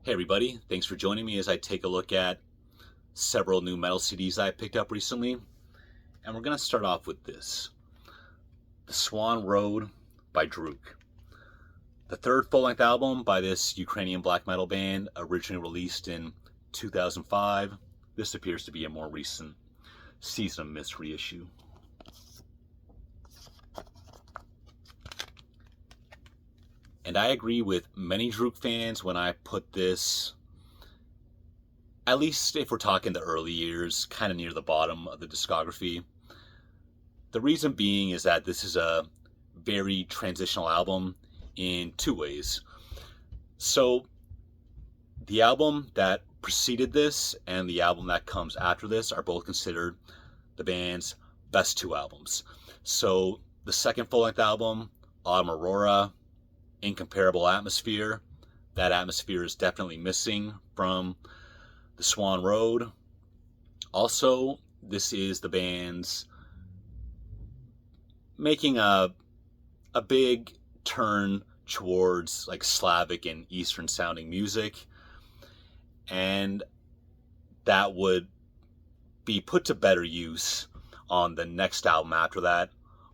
Hey everybody, thanks for joining me as I take a look at several new metal CDs I picked up recently. And we're going to start off with this. The Swan Road by Druk. The third full-length album by this Ukrainian black metal band, originally released in 2005. This appears to be a more recent Season of Mist reissue. And I agree with many Druk fans when I put this, at least if we're talking the early years, kind of near the bottom of the discography. The reason being is that this is a very transitional album in two ways. So, the album that preceded this and the album that comes after this are both considered the band's best two albums. So, the second full-length album, Autumn Aurora, Incomparable Atmosphere. That atmosphere is definitely missing from the Swan Road. Also, this is the band's making a big turn towards like Slavic and Eastern sounding music, and that would be put to better use on the next album after that,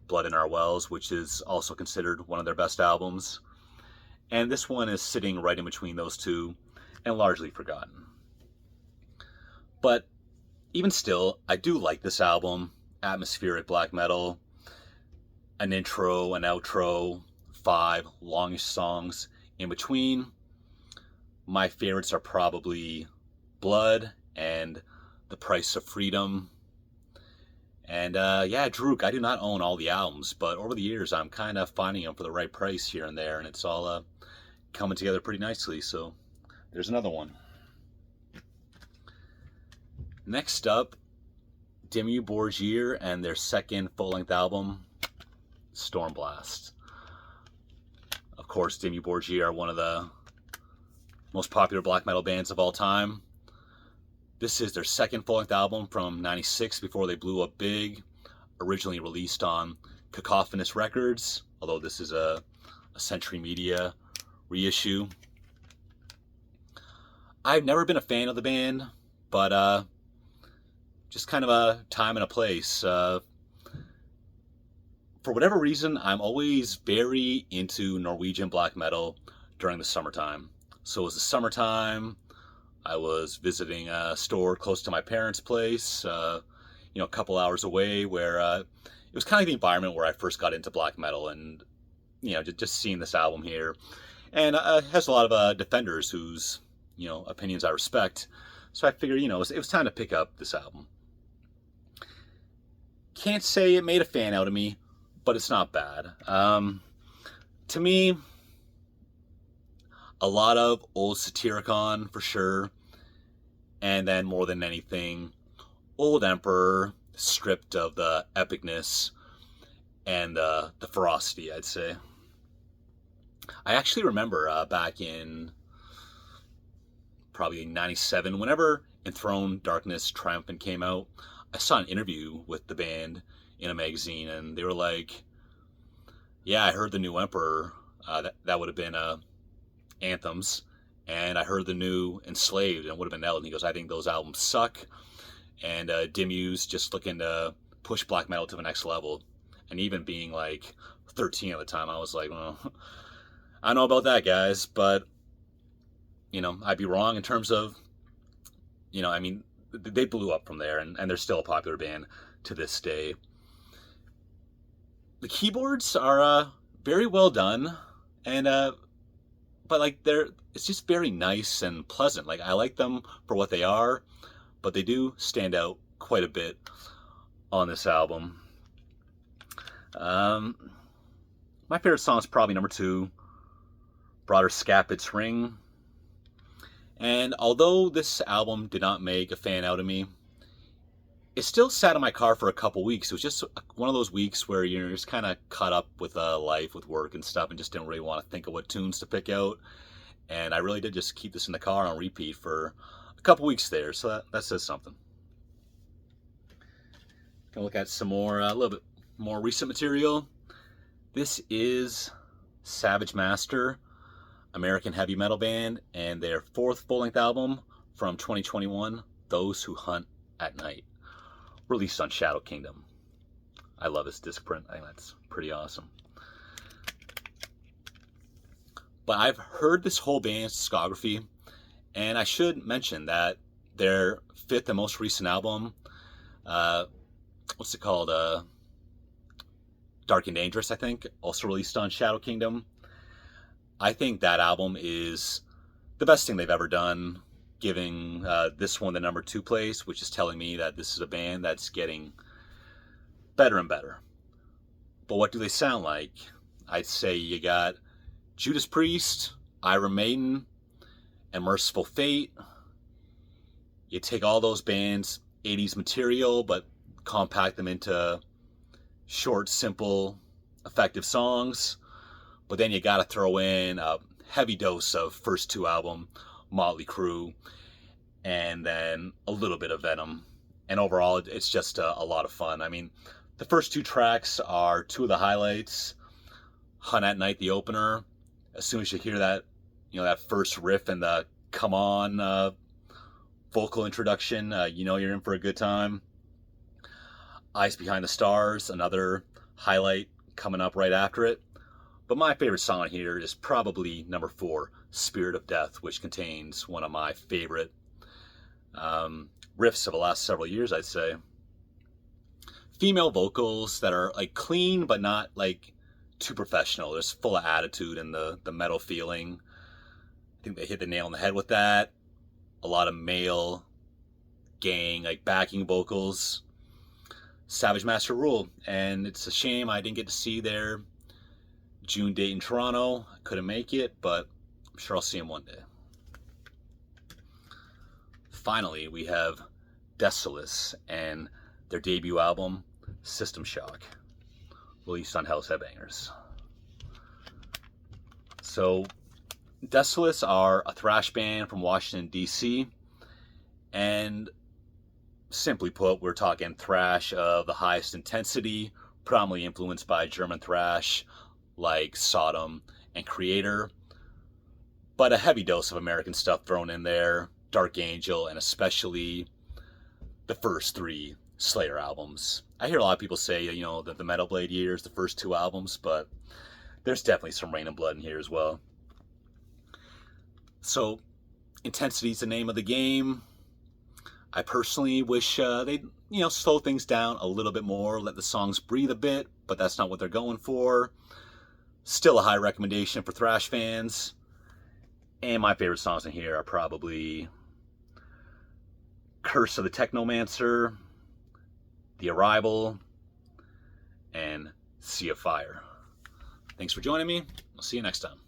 Blood in Our Wells, which is also considered one of their best albums. And this one is sitting right in between those two and largely forgotten. But even still, I do like this album. Atmospheric black metal, an intro, an outro, 5 longish songs in between. My favorites are probably Blood and The Price of Freedom. And Druk, I do not own all the albums, but over the years I'm kind of finding them for the right price here and there, and it's all coming together pretty nicely. So there's another one. Next up, Dimmu Borgir and their second full-length album, Stormblast. Of course, Dimmu Borgir are one of the most popular black metal bands of all time. This is their second full-length album from '96 before they blew up big. Originally released on Cacophonous Records, although this is a Century Media reissue. I've never been a fan of the band, but just kind of a time and a place. For whatever reason, I'm always very into Norwegian black metal during the summertime. So it was the summertime. I was visiting a store close to my parents' place, a couple hours away, where it was kind of the environment where I first got into black metal, and just seeing this album here, and it has a lot of defenders whose opinions I respect. So I figured it was time to pick up this album. Can't say it made a fan out of me, but it's not bad. To me, a lot of old Satyricon for sure, and then more than anything, Old Emperor stripped of the epicness and the ferocity, I'd say. I actually remember back in probably '97, whenever Enthroned Darkness Triumphant came out, I saw an interview with the band in a magazine, and they were like, yeah, I heard the new Emperor, that would have been Anthems, and I heard the new Enslaved, and it would have been out. And he goes, I think those albums suck, and Dimmu's just looking to push black metal to the next level. And even being like 13 at the time, I was like, well, I don't know about that, guys, but I'd be wrong in terms of, they blew up from there, and they're still a popular band to this day. The keyboards are very well done, and but it's just very nice and pleasant. Like, I like them for what they are, but they do stand out quite a bit on this album. My favorite song is probably number 2, Broader Scapit's Ring. And although this album did not make a fan out of me, it still sat in my car for a couple weeks. It was just one of those weeks where you're just kind of caught up with life, with work and stuff, and just didn't really want to think of what tunes to pick out. And I really did just keep this in the car on repeat for a couple weeks there, so that says something. Gonna look at some more, a little bit more recent material. This is Savage Master. American heavy metal band, and their fourth full-length album from 2021, Those Who Hunt at Night, released on Shadow Kingdom. I love this disc print. I think that's pretty awesome. But I've heard this whole band's discography, and I should mention that their fifth and most recent album, what's it called? Dark and Dangerous, I think, also released on Shadow Kingdom. I think that album is the best thing they've ever done, giving this one the number 2 place, which is telling me that this is a band that's getting better and better. But what do they sound like? I'd say you got Judas Priest, Iron Maiden, and Merciful Fate. You take all those bands' 80s material, but compact them into short, simple, effective songs. But then you gotta throw in a heavy dose of first 2 album, Motley Crue, and then a little bit of Venom. And overall, it's just a lot of fun. I mean, the first 2 tracks are 2 of the highlights. Hunt at Night, the opener. As soon as you hear that, that first riff and the come on vocal introduction, you know you're in for a good time. Eyes Behind the Stars, another highlight coming up right after it. But my favorite song here is probably number 4, Spirit of Death, which contains one of my favorite riffs of the last several years, I'd say. Female vocals that are like clean, but not like too professional. There's full of attitude and the metal feeling. I think they hit the nail on the head with that. A lot of male gang, like backing vocals. Savage Master Rule. And it's a shame I didn't get to see their June date in Toronto. I couldn't make it, but I'm sure I'll see them one day. Finally, we have Desolace and their debut album, System Shock, released on Hell's Headbangers. So, Desolace are a thrash band from Washington, D.C., and simply put, we're talking thrash of the highest intensity, predominantly influenced by German thrash like Sodom and Creator, but a heavy dose of American stuff thrown in there, Dark Angel, and especially the first 3 Slayer albums. I hear a lot of people say, that the Metal Blade years, the first 2 albums, but there's definitely some Rain and Blood in here as well. So, intensity's the name of the game. I personally wish they'd, slow things down a little bit more, let the songs breathe a bit, but that's not what they're going for. Still a high recommendation for thrash fans. And my favorite songs in here are probably Curse of the Technomancer, The Arrival, and Sea of Fire. Thanks for joining me. I'll see you next time.